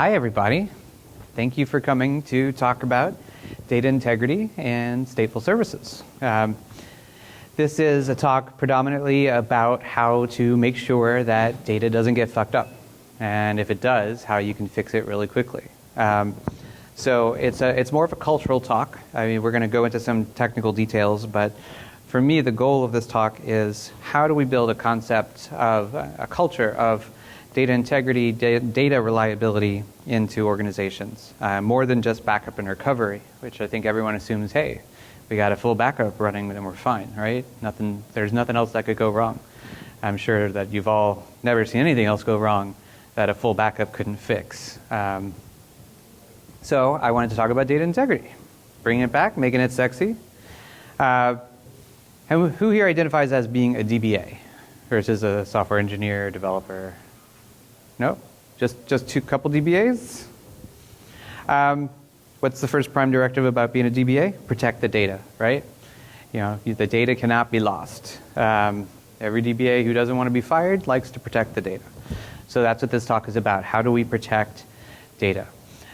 Hi, everybody. Thank you for coming to talk about data integrity and stateful services. This is a talk predominantly about how to make sure that data doesn't get fucked up. And if it does, how you can fix it really quickly. So it's more of a cultural talk. I mean, we're going to go into some technical details, but for me, the goal of this talk is how do we build a concept of a culture of data integrity, data reliability into organizations, more than just backup and recovery, which I think everyone assumes, hey, we got a full backup running, then we're fine, right? There's nothing else that could go wrong. I'm sure that you've all never seen anything else go wrong that a full backup couldn't fix. So I wanted to talk about data integrity, bringing it back, making it sexy. And who here identifies as being a DBA versus a software engineer, developer? No? Just a couple DBAs? What's the first prime directive about being a DBA? Protect the data, right? You know, the data cannot be lost. Every DBA who doesn't want to be fired likes to protect the data. So that's what this talk is about. How do we protect data?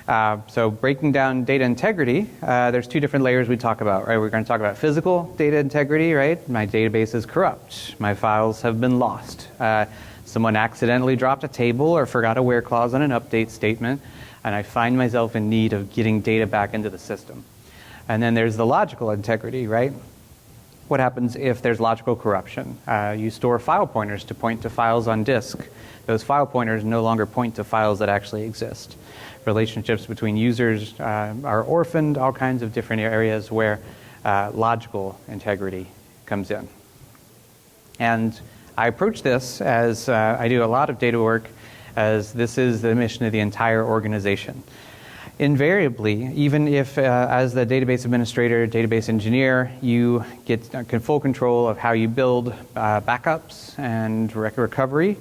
So breaking down data integrity, there's two different layers we talk about, right? We're going to talk about physical data integrity, right? My database is corrupt. My files have been lost. Someone accidentally dropped a table or forgot a where clause on an update statement, and I find myself in need of getting data back into the system. And then there's the logical integrity, right? What happens if there's logical corruption? You store file pointers to point to files on disk. Those file pointers no longer point to files that actually exist. Relationships between users are orphaned, all kinds of different areas where logical integrity comes in. And I approach this as I do a lot of data work as this is the mission of the entire organization. Invariably, even if as the database administrator, database engineer, you get full control of how you build backups and recovery,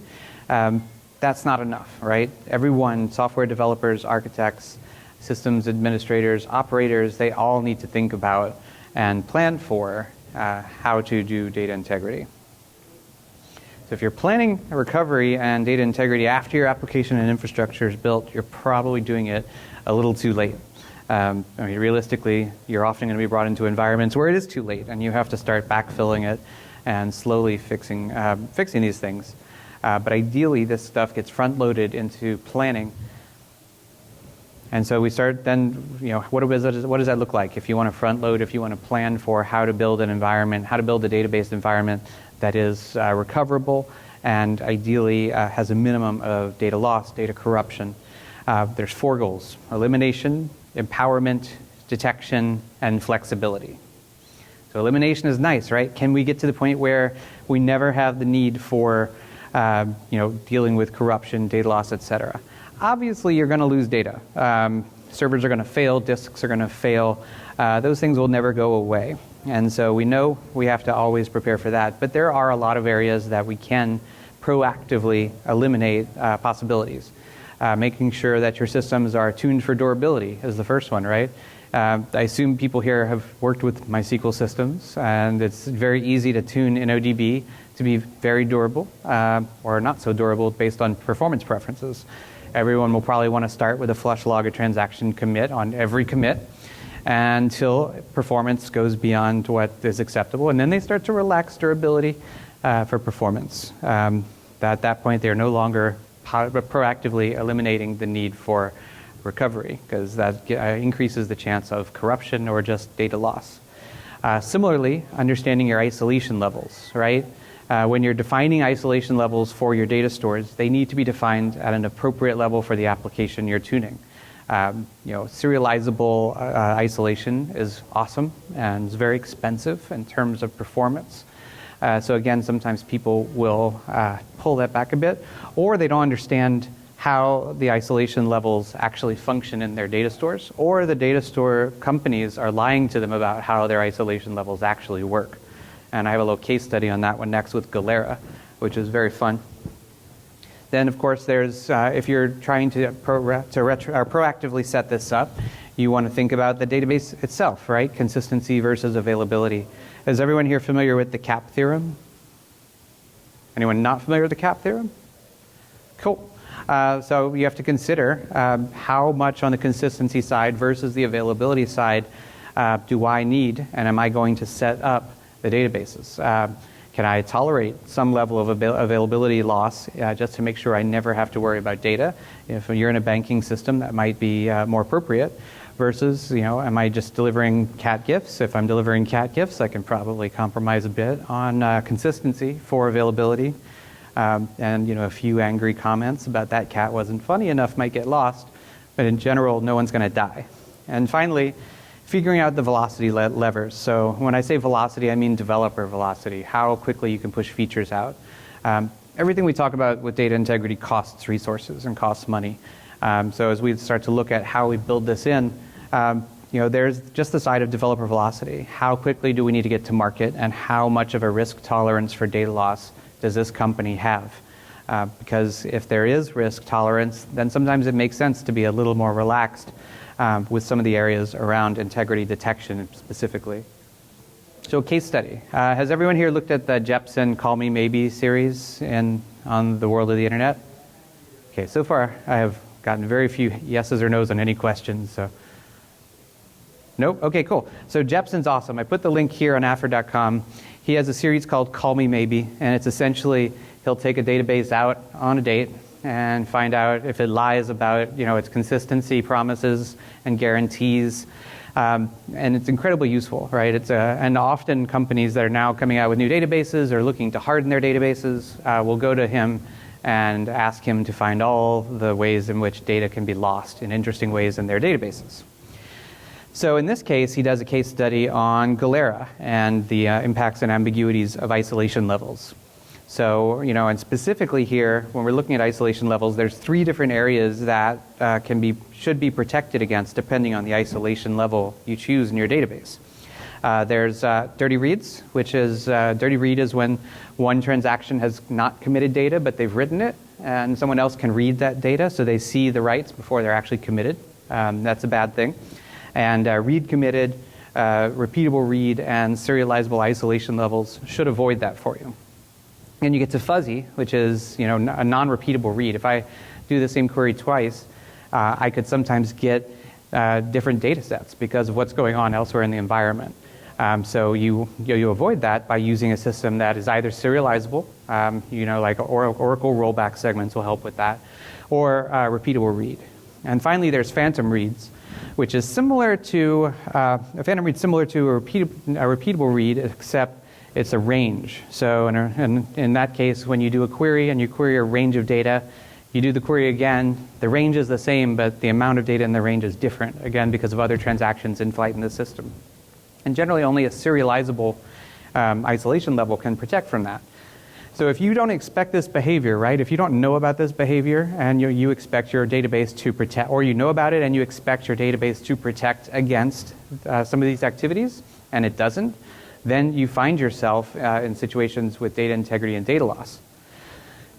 that's not enough, right? Everyone, software developers, architects, systems administrators, operators, they all need to think about and plan for how to do data integrity. So if you're planning a recovery and data integrity after your application and infrastructure is built, you're probably doing it a little too late. I mean, realistically, you're often going to be brought into environments where it is too late, and you have to start backfilling it and slowly fixing these things. But ideally, this stuff gets front-loaded into planning. And so we start then, you know, what does that look like? If you want to front-load, if you want to plan for how to build an environment, how to build a database environment that is recoverable and ideally has a minimum of data loss, data corruption. There's 4 goals: elimination, empowerment, detection, and flexibility. So elimination is nice, right? Can we get to the point where we never have the need for dealing with corruption, data loss, etc.? Obviously, you're going to lose data. Servers are going to fail, disks are going to fail. Those things will never go away. And so we know we have to always prepare for that. But there are a lot of areas that we can proactively eliminate possibilities. Making sure that your systems are tuned for durability is the first one, right? I assume people here have worked with MySQL systems, and it's very easy to tune InnoDB to be very durable or not so durable based on performance preferences. Everyone will probably want to start with a flush log a transaction commit on every commit until performance goes beyond what is acceptable, and then they start to relax durability for performance. At that point, they're no longer proactively eliminating the need for recovery, because that increases the chance of corruption or just data loss. Similarly, understanding your isolation levels, right? When you're defining isolation levels for your data stores, they need to be defined at an appropriate level for the application you're tuning. Serializable isolation is awesome and is very expensive in terms of performance. So again, sometimes people will pull that back a bit, or they don't understand how the isolation levels actually function in their data stores, or the data store companies are lying to them about how their isolation levels actually work. And I have a little case study on that one next with Clara, which is very fun. Then, of course, there's if you're trying to proactively set this up, you want to think about the database itself, right? Consistency versus availability. Is everyone here familiar with the CAP theorem? Anyone not familiar with the CAP theorem? Cool. So you have to consider how much on the consistency side versus the availability side do I need, and am I going to set up the databases? Can I tolerate some level of availability loss just to make sure I never have to worry about data? If you're in a banking system, that might be more appropriate. Versus, am I just delivering cat gifts? If I'm delivering cat gifts, I can probably compromise a bit on consistency for availability. And a few angry comments about that cat wasn't funny enough might get lost. But in general, no one's going to die. And finally, figuring out the velocity levers. So when I say velocity, I mean developer velocity, how quickly you can push features out. Everything we talk about with data integrity costs resources and costs money. So as we start to look at how we build this in, there's just the side of developer velocity. How quickly do we need to get to market, and how much of a risk tolerance for data loss does this company have? Because if there is risk tolerance, then sometimes it makes sense to be a little more relaxed with some of the areas around integrity detection specifically. So a case study. Has everyone here looked at the Jepsen Call Me Maybe series on the world of the internet? Okay, so far I have gotten very few yeses or nos on any questions. So. Nope? Okay, cool. So Jepsen's awesome. I put the link here on affer.com. He has a series called Call Me Maybe, and it's essentially he'll take a database out on a date and find out if it lies about its consistency promises and guarantees. And it's incredibly useful, right? And often companies that are now coming out with new databases or looking to harden their databases will go to him and ask him to find all the ways in which data can be lost in interesting ways in their databases. So in this case, he does a case study on Clara and the impacts and ambiguities of isolation levels. So, and specifically here, when we're looking at isolation levels, there's 3 different areas that should be protected against depending on the isolation level you choose in your database. There's dirty reads, which is dirty read is when one transaction has not committed data, but they've written it, and someone else can read that data, so they see the writes before they're actually committed. That's a bad thing. And read committed, repeatable read, and serializable isolation levels should avoid that for you. And you get to fuzzy, which is a non-repeatable read. If I do the same query twice, I could sometimes get different data sets because of what's going on elsewhere in the environment. So you avoid that by using a system that is either serializable, like Oracle rollback segments will help with that, or repeatable read. And finally, there's phantom reads, which is similar to a phantom read, similar to a repeatable read, except it's a range. So in that case, when you do a query and you query a range of data, you do the query again, the range is the same, but the amount of data in the range is different, again, because of other transactions in flight in the system. And generally, only a serializable isolation level can protect from that. So if you don't expect this behavior, right, if you don't know about this behavior and you expect your database to protect, or you know about it and you expect your database to protect against some of these activities, and it doesn't, then you find yourself in situations with data integrity and data loss.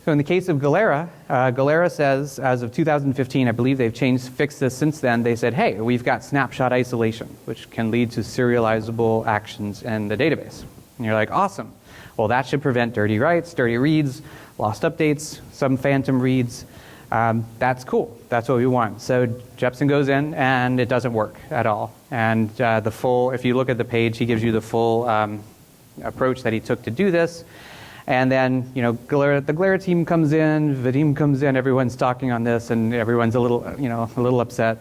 So in the case of Clara, Clara says, as of 2015, I believe they've fixed this since then, they said, hey, we've got snapshot isolation, which can lead to serializable actions in the database. And you're like, awesome. Well, that should prevent dirty writes, dirty reads, lost updates, some phantom reads. That's cool. That's what we want. So Jepsen goes in, and it doesn't work at all. And if you look at the page, he gives you the full approach that he took to do this. And then, the Clara team comes in, Vadim comes in, everyone's talking on this, and everyone's a little upset.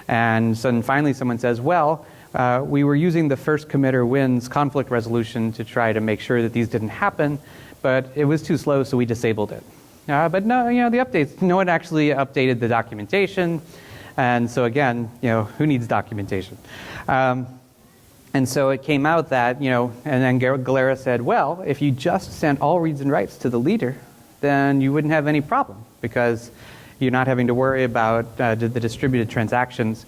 And so then finally someone says, well, we were using the first committer wins conflict resolution to try to make sure that these didn't happen, but it was too slow, so we disabled it. But no, the updates, no one actually updated the documentation. And so again, who needs documentation? And so it came out that, and then Clara said, well, if you just sent all reads and writes to the leader, then you wouldn't have any problem because you're not having to worry about the distributed transactions.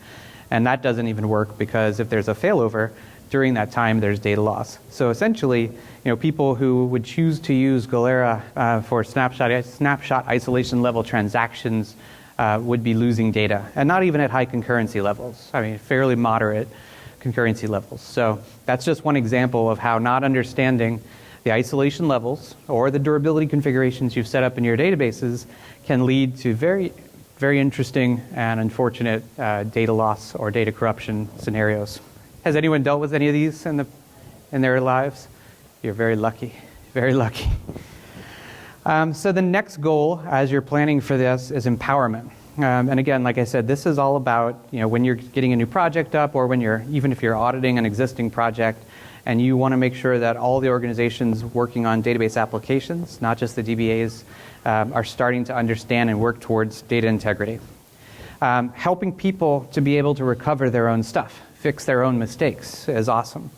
And that doesn't even work because if there's a failover, during that time there's data loss. So essentially, people who would choose to use Clara for snapshot isolation level transactions would be losing data, and not even at high concurrency levels. I mean, fairly moderate concurrency levels. So that's just one example of how not understanding the isolation levels or the durability configurations you've set up in your databases can lead to very, very interesting and unfortunate data loss or data corruption scenarios. Has anyone dealt with any of these in their lives? You're very lucky, very lucky. So the next goal as you're planning for this is empowerment. And again, like I said, this is all about, when you're getting a new project up or even if you're auditing an existing project and you want to make sure that all the organizations working on database applications, not just the DBAs, are starting to understand and work towards data integrity. Helping people to be able to recover their own stuff, fix their own mistakes is awesome.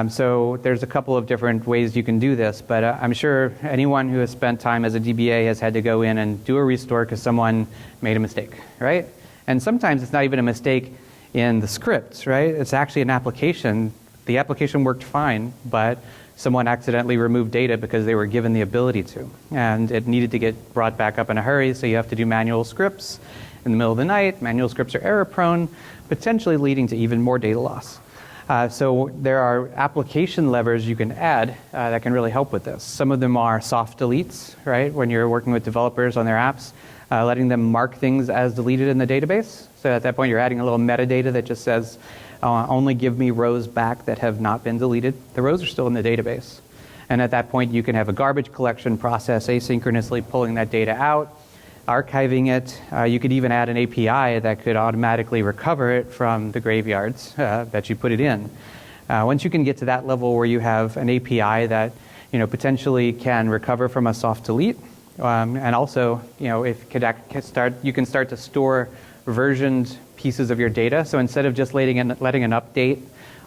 So there's a couple of different ways you can do this, but I'm sure anyone who has spent time as a DBA has had to go in and do a restore because someone made a mistake, right? And sometimes it's not even a mistake in the scripts, right? It's actually an application. The application worked fine, but someone accidentally removed data because they were given the ability to. And it needed to get brought back up in a hurry, so you have to do manual scripts in the middle of the night. Manual scripts are error-prone, potentially leading to even more data loss. So there are application levers you can add that can really help with this. Some of them are soft deletes, right? When you're working with developers on their apps, letting them mark things as deleted in the database. So at that point, you're adding a little metadata that just says, only give me rows back that have not been deleted. The rows are still in the database. And at that point, you can have a garbage collection process asynchronously pulling that data out, archiving it. You could even add an API that could automatically recover it from the graveyards that you put it in. Once you can get to that level where you have an API that potentially can recover from a soft delete, and also if you can start to store versioned pieces of your data. So instead of just letting an update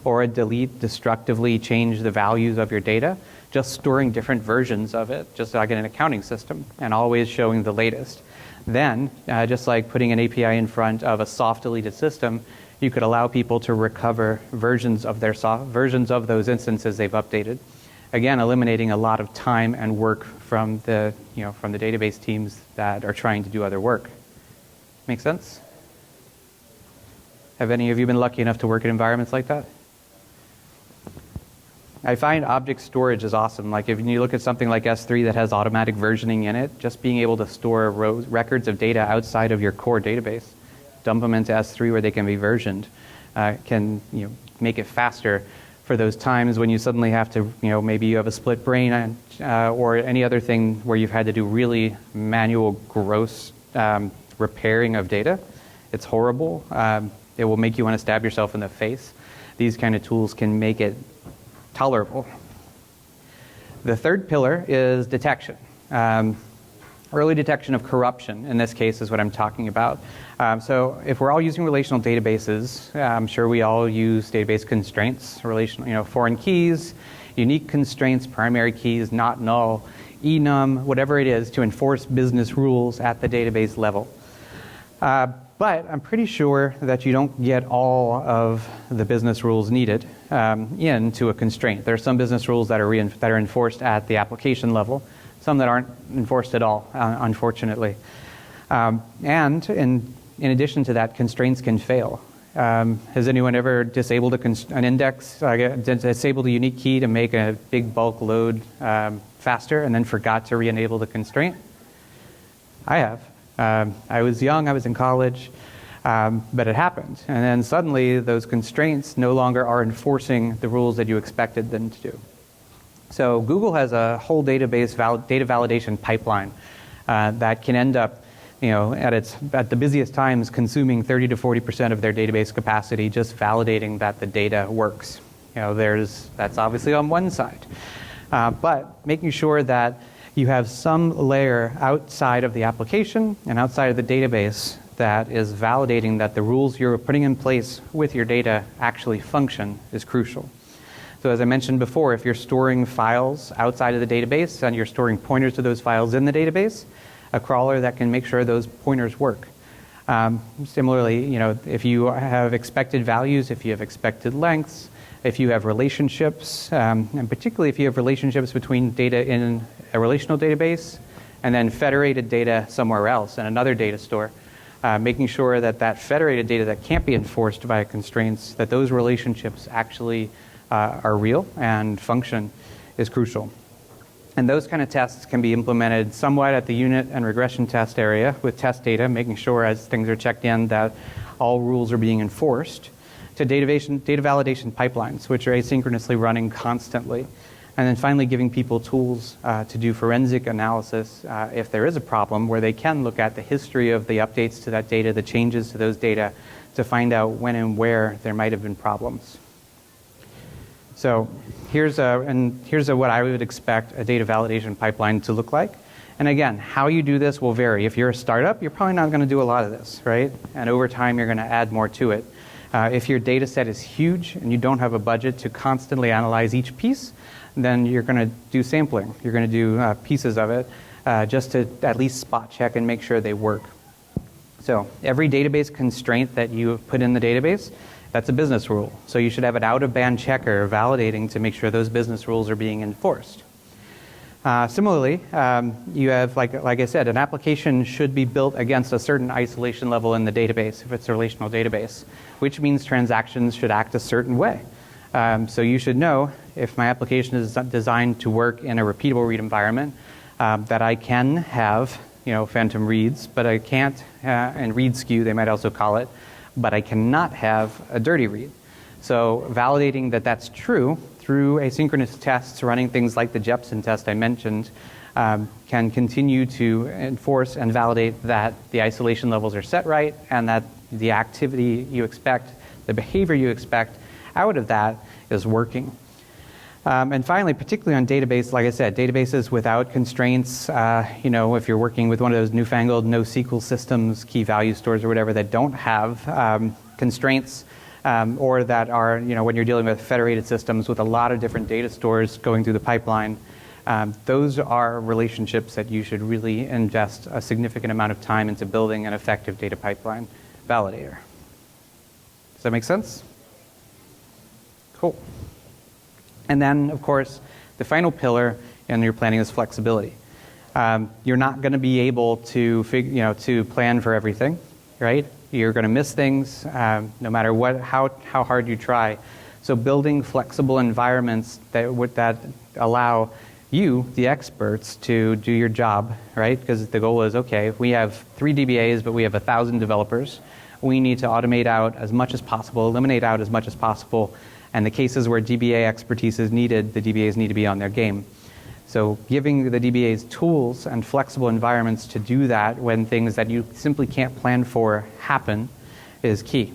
or a delete destructively change the values of your data, just storing different versions of it, just like in an accounting system, and always showing the latest. Then, just like putting an API in front of a soft deleted system, you could allow people to recover versions of those instances they've updated. Again, eliminating a lot of time and work from the database teams that are trying to do other work. Make sense? Have any of you been lucky enough to work in environments like that? I find object storage is awesome. Like if you look at something like S3 that has automatic versioning in it, just being able to store records of data outside of your core database, dump them into S3 where they can be versioned, can make it faster for those times when you suddenly have to, maybe you have a split brain or any other thing where you've had to do really manual, gross repairing of data. It's horrible. It will make you want to stab yourself in the face. These kind of tools can make it tolerable. The third pillar is detection. Early detection of corruption, in this case, is what I'm talking about. So if we're all using relational databases, I'm sure we all use database constraints, foreign keys, unique constraints, primary keys, not null, enum, whatever it is to enforce business rules at the database level. But I'm pretty sure that you don't get all of the business rules needed into a constraint. There are some business rules that are enforced at the application level, some that aren't enforced at all, unfortunately. And in addition to that, constraints can fail. Has anyone ever disabled an index, disabled a unique key to make a big bulk load faster and then forgot to re-enable the constraint? I have. I was young, I was in college, but it happened. And then suddenly those constraints no longer are enforcing the rules that you expected them to do. So Google has a whole database data validation pipeline that can end up at the busiest times consuming 30 to 40% of their database capacity just validating that the data works. That's obviously on one side. But making sure that you have some layer outside of the application and outside of the database that is validating that the rules you're putting in place with your data actually function is crucial. So as I mentioned before, if you're storing files outside of the database and you're storing pointers to those files in the database, a crawler that can make sure those pointers work. Similarly, if you have expected values, if you have expected lengths, if you have relationships, and particularly if you have relationships between data in a relational database and then federated data somewhere else in another data store, making sure that that federated data that can't be enforced by constraints, that those relationships actually are real and function is crucial. And those kind of tests can be implemented somewhat at the unit and regression test area with test data, making sure as things are checked in that all rules are being enforced, to data validation pipelines, which are asynchronously running constantly. And then finally giving people tools to do forensic analysis if there is a problem, where they can look at the history of the updates to that data, the changes to those data, to find out when and where there might have been problems. So here's what I would expect a data validation pipeline to look like. And again, how you do this will vary. If you're a startup, you're probably not going to do a lot of this, right? And over time, you're going to add more to it. If your data set is huge and you don't have a budget to constantly analyze each piece, then you're going to do sampling. You're going to do pieces of it just to at least spot check and make sure they work. So every database constraint that you put in the database, that's a business rule. So you should have an out-of-band checker validating to make sure those business rules are being enforced. Similarly, you have, like I said, an application should be built against a certain isolation level in the database if it's a relational database, which means transactions should act a certain way. So you should know if my application is designed to work in a repeatable read environment, that I can have phantom reads, but I can't, and read skew they might also call it, but I cannot have a dirty read. So validating that that's true through asynchronous tests, running things like the Jepsen test I mentioned, can continue to enforce and validate that the isolation levels are set right and that the activity you expect, the behavior you expect out of that is working. And finally, particularly on database, like I said, databases without constraints, if you're working with one of those newfangled NoSQL systems, key value stores or whatever that don't have constraints, or that are, when you're dealing with federated systems with a lot of different data stores going through the pipeline, those are relationships that you should really invest a significant amount of time into building an effective data pipeline validator. Does that make sense? Cool. And then, of course, the final pillar in your planning is flexibility. You're not going to be able to to plan for everything, right? You're going to miss things no matter how hard you try. So building flexible environments that allow you, the experts, to do your job, right? Because the goal is, okay, we have 3 DBAs, but we have 1,000 developers. We need to automate out as much as possible, eliminate out as much as possible. And the cases where DBA expertise is needed, the DBAs need to be on their game. So giving the DBAs tools and flexible environments to do that when things that you simply can't plan for happen is key.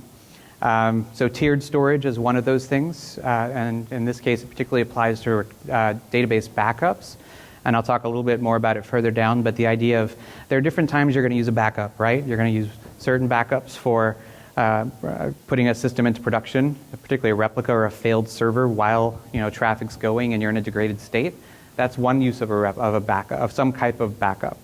So tiered storage is one of those things, and in this case it particularly applies to database backups. And I'll talk a little bit more about it further down, but the idea of there are different times you're going to use a backup, right? You're going to use certain backups for putting a system into production, particularly a replica or a failed server while traffic's going and you're in a degraded state. That's one use of a backup, of some type of backup.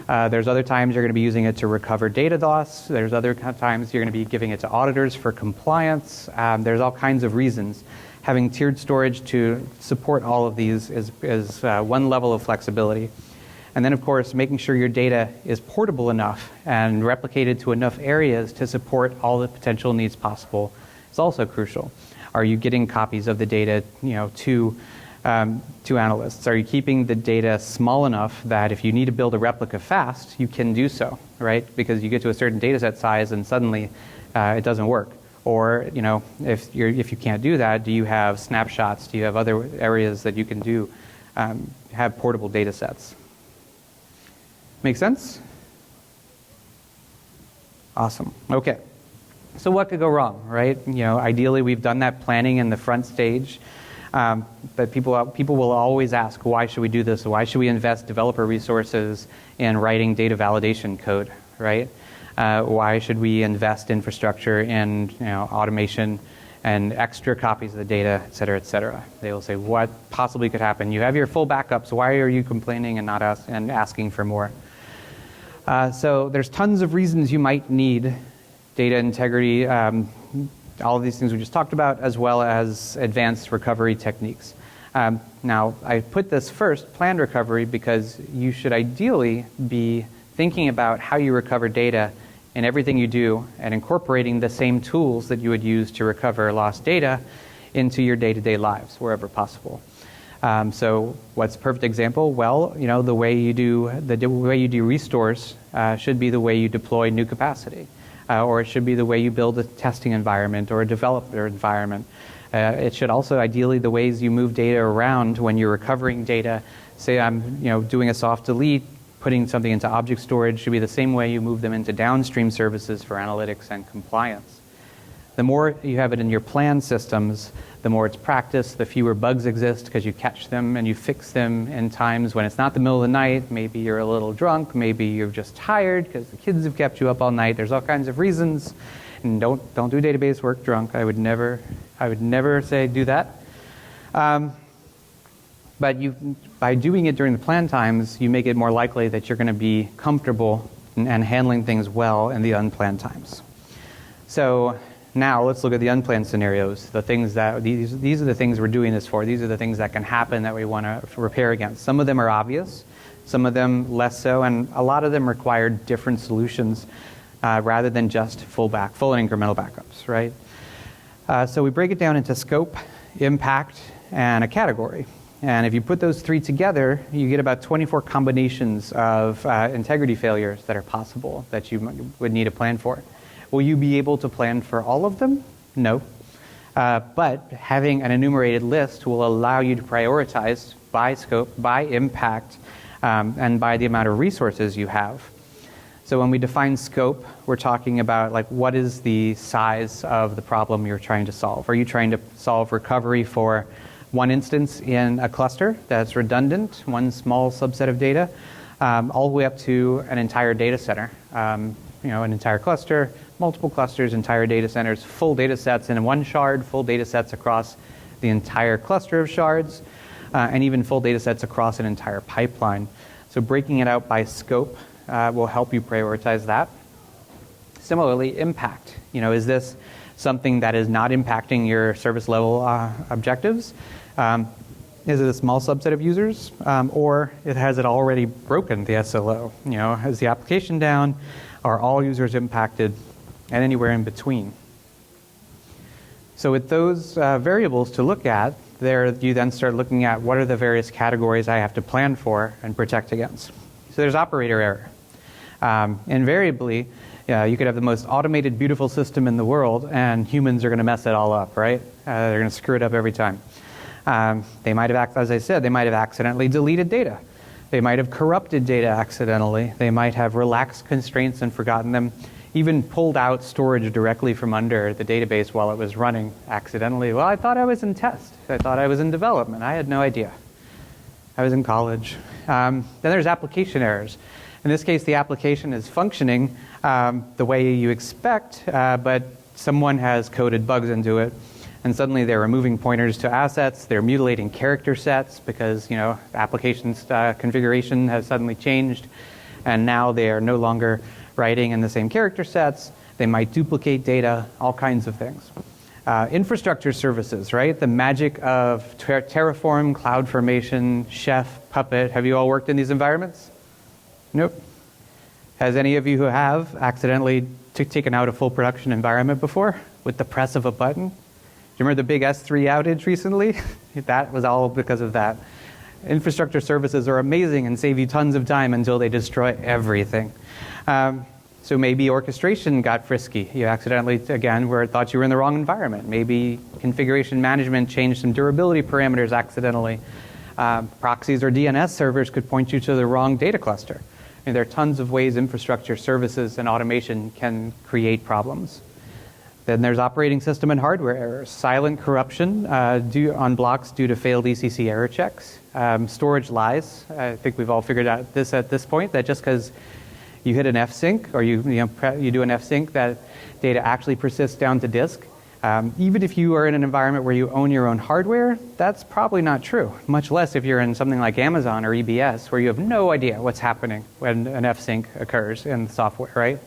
There's other times you're going to be using it to recover data loss. There's other times you're going to be giving it to auditors for compliance. There's all kinds of reasons. Having tiered storage to support all of these is one level of flexibility. And then, of course, making sure your data is portable enough and replicated to enough areas to support all the potential needs possible is also crucial. Are you getting copies of the data, to analysts? Are you keeping the data small enough that if you need to build a replica fast, you can do so, right? Because you get to a certain data set size and suddenly it doesn't work. Or, if you can't do that, do you have snapshots? Do you have other areas that you can do, have portable data sets? Make sense? Awesome. Okay. So what could go wrong, right? Ideally we've done that planning in the front stage, but people will always ask, why should we do this? Why should we invest developer resources in writing data validation code, right? Why should we invest infrastructure in automation and extra copies of the data, et cetera, et cetera? They will say, what possibly could happen? You have your full backups. Why are you complaining and not asking for more? So there's tons of reasons you might need data integrity, all of these things we just talked about, as well as advanced recovery techniques. Now, I put this first, planned recovery, because you should ideally be thinking about how you recover data in everything you do and incorporating the same tools that you would use to recover lost data into your day-to-day lives, wherever possible. So what's a perfect example? Well, the way you do restores should be the way you deploy new capacity, or it should be the way you build a testing environment or a developer environment. It should also, ideally, the ways you move data around when you're recovering data. Say I'm doing a soft delete, putting something into object storage should be the same way you move them into downstream services for analytics and compliance. The more you have it in your planned systems, the more it's practiced, the fewer bugs exist because you catch them and you fix them in times when it's not the middle of the night. Maybe you're a little drunk, maybe you're just tired because the kids have kept you up all night. There's all kinds of reasons. And don't do database work drunk. I would never say do that. But by doing it during the planned times, you make it more likely that you're going to be comfortable and handling things well in the unplanned times. So now let's look at the unplanned scenarios. The things that these are the things we're doing this for. These are the things that can happen that we want to repair against. Some of them are obvious, some of them less so, and a lot of them require different solutions rather than just full and incremental backups, right? So we break it down into scope, impact, and a category. And if you put those three together, you get about 24 combinations of integrity failures that are possible that you would need a plan for. Will you be able to plan for all of them? No. But having an enumerated list will allow you to prioritize by scope, by impact, and by the amount of resources you have. So when we define scope, we're talking about what is the size of the problem you're trying to solve. Are you trying to solve recovery for one instance in a cluster that's redundant, one small subset of data, all the way up to an entire data center, an entire cluster, multiple clusters, entire data centers, full data sets in one shard, full data sets across the entire cluster of shards, and even full data sets across an entire pipeline. So breaking it out by scope will help you prioritize that. Similarly, impact. Is this something that is not impacting your service level objectives? Is it a small subset of users, or has it already broken the SLO? Is the application down? Are all users impacted? And anywhere in between. So with those variables to look at, you then start looking at what are the various categories I have to plan for and protect against. So there's operator error. Invariably, you could have the most automated, beautiful system in the world, and humans are going to mess it all up, right? They're going to screw it up every time. They might have, as I said, they might have accidentally deleted data. They might have corrupted data accidentally. They might have relaxed constraints and forgotten them. Even pulled out storage directly from under the database while it was running accidentally. Well, I thought I was in test. I thought I was in development. I had no idea. I was in college. Then there's application errors. In this case, the application is functioning the way you expect, but someone has coded bugs into it. And suddenly they're removing pointers to assets. They're mutilating character sets because application's configuration has suddenly changed. And now they are no longer writing in the same character sets. They might duplicate data, all kinds of things. Infrastructure services, right? The magic of Terraform, CloudFormation, Chef, Puppet. Have you all worked in these environments? Nope. Has any of you who have accidentally taken out a full production environment before with the press of a button? Do you remember the big S3 outage recently? That was all because of that. Infrastructure services are amazing and save you tons of time until they destroy everything. So maybe orchestration got frisky. You accidentally, again, thought you were in the wrong environment. Maybe configuration management changed some durability parameters accidentally. Proxies or DNS servers could point you to the wrong data cluster. There are tons of ways infrastructure services and automation can create problems. Then there's operating system and hardware errors. Silent corruption on blocks due to failed ECC error checks. Storage lies. I think we've all figured out this at this point, that just because you hit an F-sync or you do an F-sync, that data actually persists down to disk. Even if you are in an environment where you own your own hardware, that's probably not true. Much less if you're in something like Amazon or EBS, where you have no idea what's happening when an F-sync occurs in the software, right?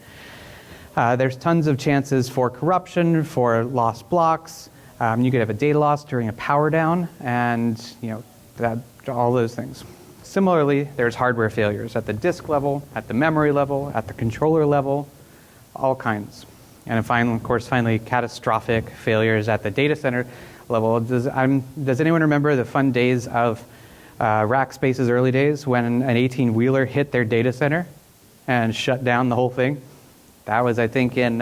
There's tons of chances for corruption, for lost blocks. You could have a data loss during a power down, and all those things. Similarly, there's hardware failures at the disk level, at the memory level, at the controller level, all kinds. And finally, catastrophic failures at the data center level. Does anyone remember the fun days of Rackspace's early days when an 18-wheeler hit their data center and shut down the whole thing? That was, I think, in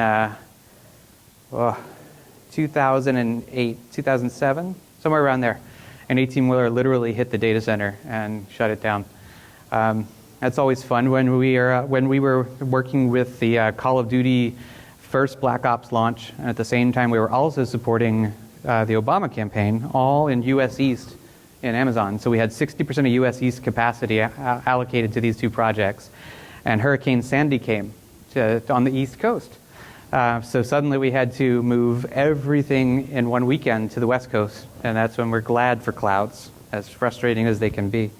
2008, 2007, somewhere around there. An 18-wheeler literally hit the data center and shut it down. That's always fun. When we were working with the Call of Duty first Black Ops launch, and at the same time we were also supporting the Obama campaign, all in US East in Amazon. So we had 60% of US East capacity allocated to these two projects. And Hurricane Sandy came on the East Coast. So suddenly we had to move everything in one weekend to the West Coast. And that's when we're glad for clouds, as frustrating as they can be.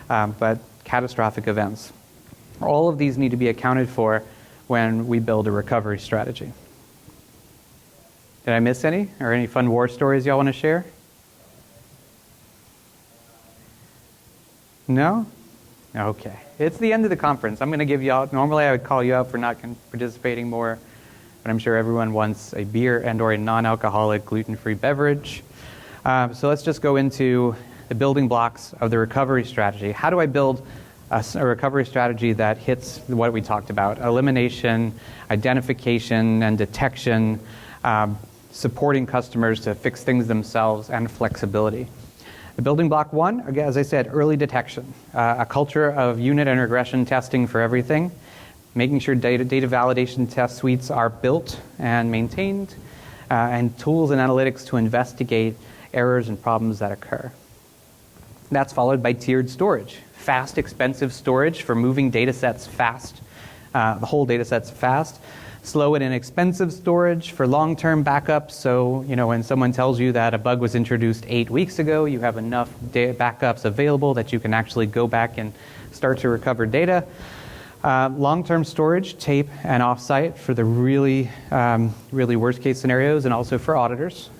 But catastrophic events. All of these need to be accounted for when we build a recovery strategy. Did I miss any? Or any fun war stories y'all want to share? No? Okay. It's the end of the conference. I'm going to give y'all, normally I would call you out for not participating more, but I'm sure everyone wants a beer and or a non-alcoholic gluten-free beverage. So let's just go into the building blocks of the recovery strategy. How do I build a recovery strategy that hits what we talked about? Elimination, identification, and detection, supporting customers to fix things themselves, and flexibility. The building block one, again, as I said, early detection. A culture of unit and regression testing for everything, making sure data validation test suites are built and maintained, and tools and analytics to investigate errors and problems that occur. That's followed by tiered storage. Fast, expensive storage for moving data sets fast, the whole data sets fast. Slow and inexpensive storage for long-term backups. So, when someone tells you that a bug was introduced 8 weeks ago, you have enough backups available that you can actually go back and start to recover data. Long-term storage, tape and offsite for the really worst-case scenarios, and also for auditors.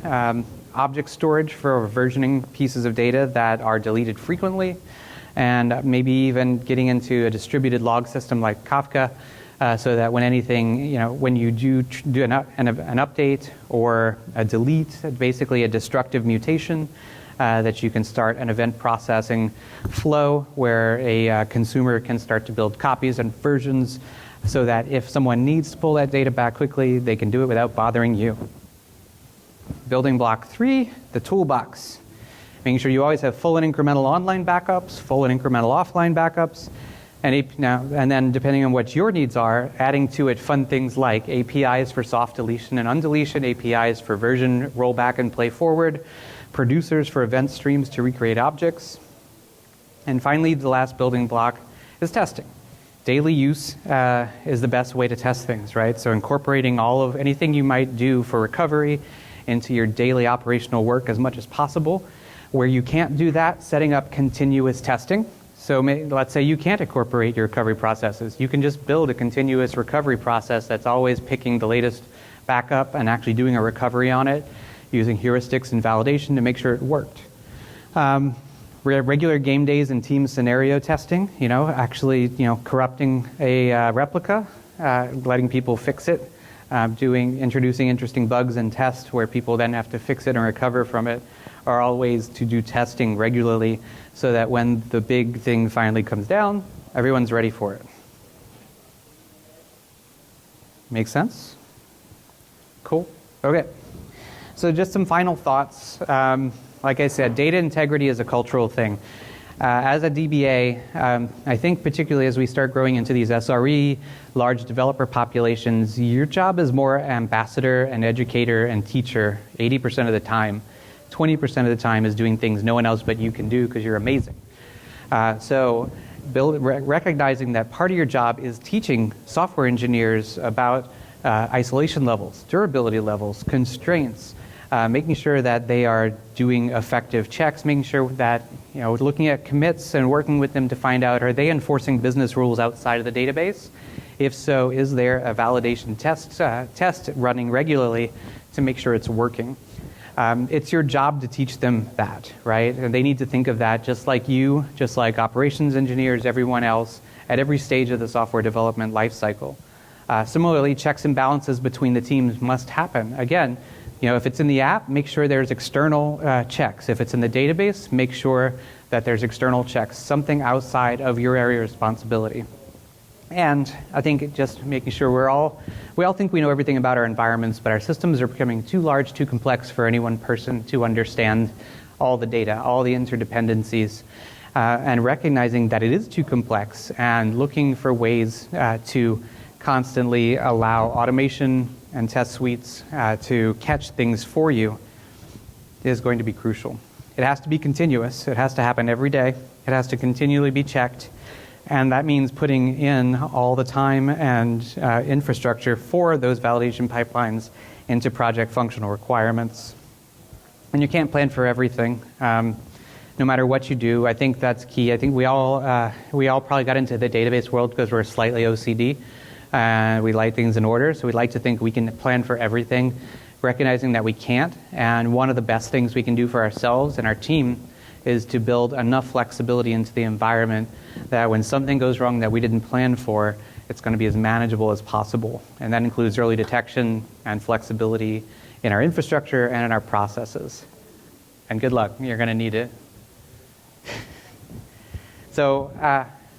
Object storage for versioning pieces of data that are deleted frequently, and maybe even getting into a distributed log system like Kafka, so that when anything, when you do an update or a delete, basically a destructive mutation, that you can start an event processing flow where a consumer can start to build copies and versions so that if someone needs to pull that data back quickly, they can do it without bothering you. Building block 3, the toolbox. Making sure you always have full and incremental online backups, full and incremental offline backups, and then depending on what your needs are, adding to it fun things like APIs for soft deletion and undeletion, APIs for version rollback and play forward, producers for event streams to recreate objects. And finally, the last building block is testing. Daily use is the best way to test things, right? So incorporating all of anything you might do for recovery into your daily operational work as much as possible. Where you can't do that, setting up continuous testing. So let's say you can't incorporate your recovery processes. You can just build a continuous recovery process that's always picking the latest backup and actually doing a recovery on it, using heuristics and validation to make sure it worked. Regular game days and team scenario testing, actually, corrupting a replica, letting people fix it, introducing interesting bugs and tests where people then have to fix it and recover from it, are all ways to do testing regularly so that when the big thing finally comes down, everyone's ready for it. Make sense? Cool. Okay. So just some final thoughts. Like I said, data integrity is a cultural thing. As a DBA, I think particularly as we start growing into these SRE, large developer populations, your job is more ambassador and educator and teacher 80% of the time. 20% of the time is doing things no one else but you can do because you're amazing. So recognizing that part of your job is teaching software engineers about isolation levels, durability levels, constraints, making sure that they are doing effective checks, making sure that, looking at commits and working with them to find out, are they enforcing business rules outside of the database? If so, is there a validation test running regularly to make sure it's working? It's your job to teach them that, right? And they need to think of that just like you, just like operations engineers, everyone else, at every stage of the software development lifecycle. Similarly, checks and balances between the teams must happen. Again, If it's in the app, make sure there's external checks. If it's in the database, make sure that there's external checks, something outside of your area of responsibility. And I think just making sure we all think we know everything about our environments, but our systems are becoming too large, too complex for any one person to understand all the data, all the interdependencies, and recognizing that it is too complex and looking for ways to constantly allow automation and test suites to catch things for you is going to be crucial. It has to be continuous. It has to happen every day. It has to continually be checked. And that means putting in all the time and infrastructure for those validation pipelines into project functional requirements. And you can't plan for everything, no matter what you do. I think that's key. I think we all probably got into the database world because we're slightly OCD. We like things in order, so we like to think we can plan for everything, recognizing that we can't. And one of the best things we can do for ourselves and our team is to build enough flexibility into the environment that when something goes wrong that we didn't plan for, it's going to be as manageable as possible. And that includes early detection and flexibility in our infrastructure and in our processes. And good luck, you're going to need it. So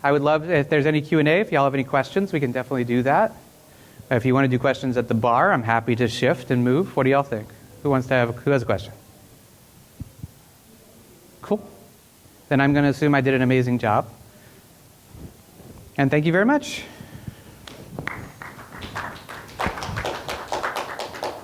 I would love, if there's any Q&A, if y'all have any questions, we can definitely do that. If you want to do questions at the bar, I'm happy to shift and move. What do y'all think? Who has a question? Cool. Then I'm going to assume I did an amazing job. And thank you very much.